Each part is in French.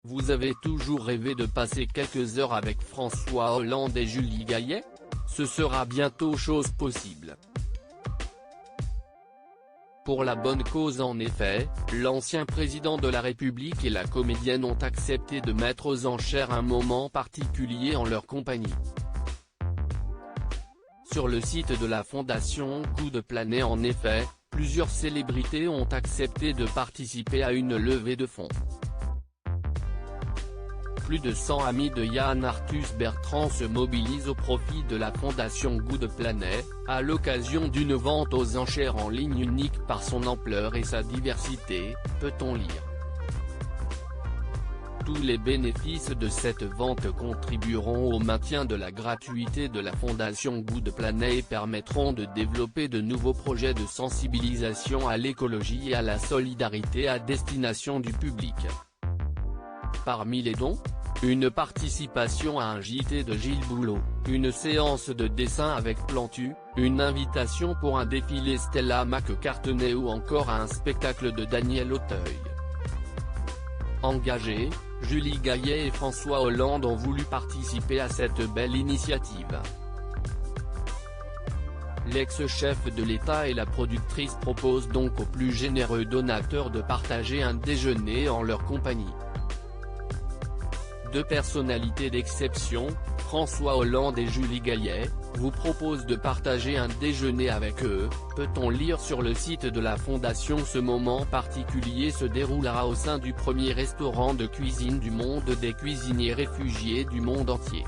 Vous avez toujours rêvé de passer quelques heures avec François Hollande et Julie Gaillet? Ce sera bientôt chose possible. Pour la bonne cause en effet, l'ancien président de la République et la comédienne ont accepté de mettre aux enchères un moment particulier en leur compagnie. Sur le site de la fondation Coup de Planet en effet, plusieurs célébrités ont accepté de participer à une levée de fonds. Plus de 100 amis de Yann Arthus Bertrand se mobilisent au profit de la fondation Coup de Planet, à l'occasion d'une vente aux enchères en ligne unique par son ampleur et sa diversité, peut-on lire. Tous les bénéfices de cette vente contribueront au maintien de la gratuité de la fondation Coup de Planet et permettront de développer de nouveaux projets de sensibilisation à l'écologie et à la solidarité à destination du public. Parmi les dons, une participation à un JT de Gilles Boulot, une séance de dessin avec Plantu, une invitation pour un défilé Stella McCartney ou encore à un spectacle de Daniel Auteuil. Engagés, Julie Gaillet et François Hollande ont voulu participer à cette belle initiative. L'ex-chef de l'État et la productrice proposent donc aux plus généreux donateurs de partager un déjeuner en leur compagnie. Deux personnalités d'exception, François Hollande et Julie Gaillet, vous proposent de partager un déjeuner avec eux, peut-on lire sur le site de la fondation. Ce moment particulier se déroulera au sein du premier restaurant de cuisine du monde des cuisiniers réfugiés du monde entier.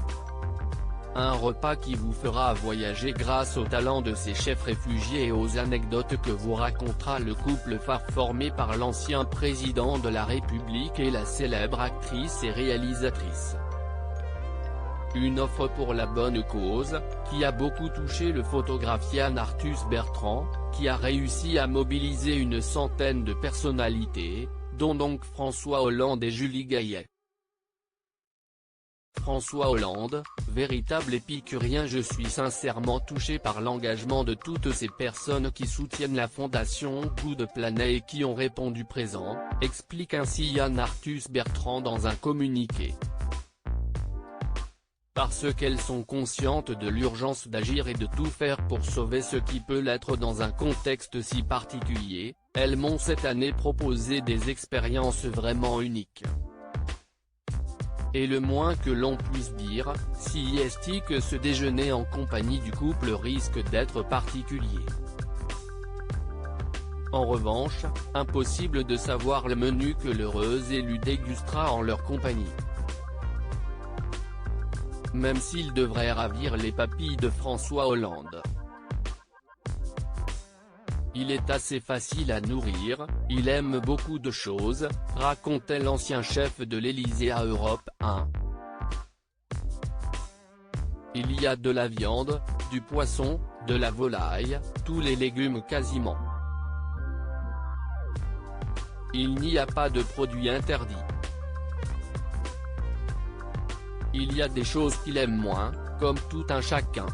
Un repas qui vous fera voyager grâce au talent de ces chefs réfugiés et aux anecdotes que vous racontera le couple phare formé par l'ancien président de la République et la célèbre actrice et réalisatrice. Une offre pour la bonne cause, qui a beaucoup touché le photographe Yann Arthus Bertrand, qui a réussi à mobiliser une centaine de personnalités, dont donc François Hollande et Julie Gaillet. François Hollande, véritable épicurien. Je suis sincèrement touché par l'engagement de toutes ces personnes qui soutiennent la fondation Coup de Planet et qui ont répondu présent, explique ainsi Yann Arthus Bertrand dans un communiqué. Parce qu'elles sont conscientes de l'urgence d'agir et de tout faire pour sauver ce qui peut l'être dans un contexte si particulier, elles m'ont cette année proposé des expériences vraiment uniques. Et le moins que l'on puisse dire, si est que ce déjeuner en compagnie du couple risque d'être particulier. En revanche, impossible de savoir le menu que l'heureuse élue dégustera en leur compagnie. Même s'il devrait ravir les papilles de François Hollande. Il est assez facile à nourrir, il aime beaucoup de choses, racontait l'ancien chef de l'Élysée à Europe 1. Il y a de la viande, du poisson, de la volaille, tous les légumes quasiment. Il n'y a pas de produits interdits. Il y a des choses qu'il aime moins, comme tout un chacun.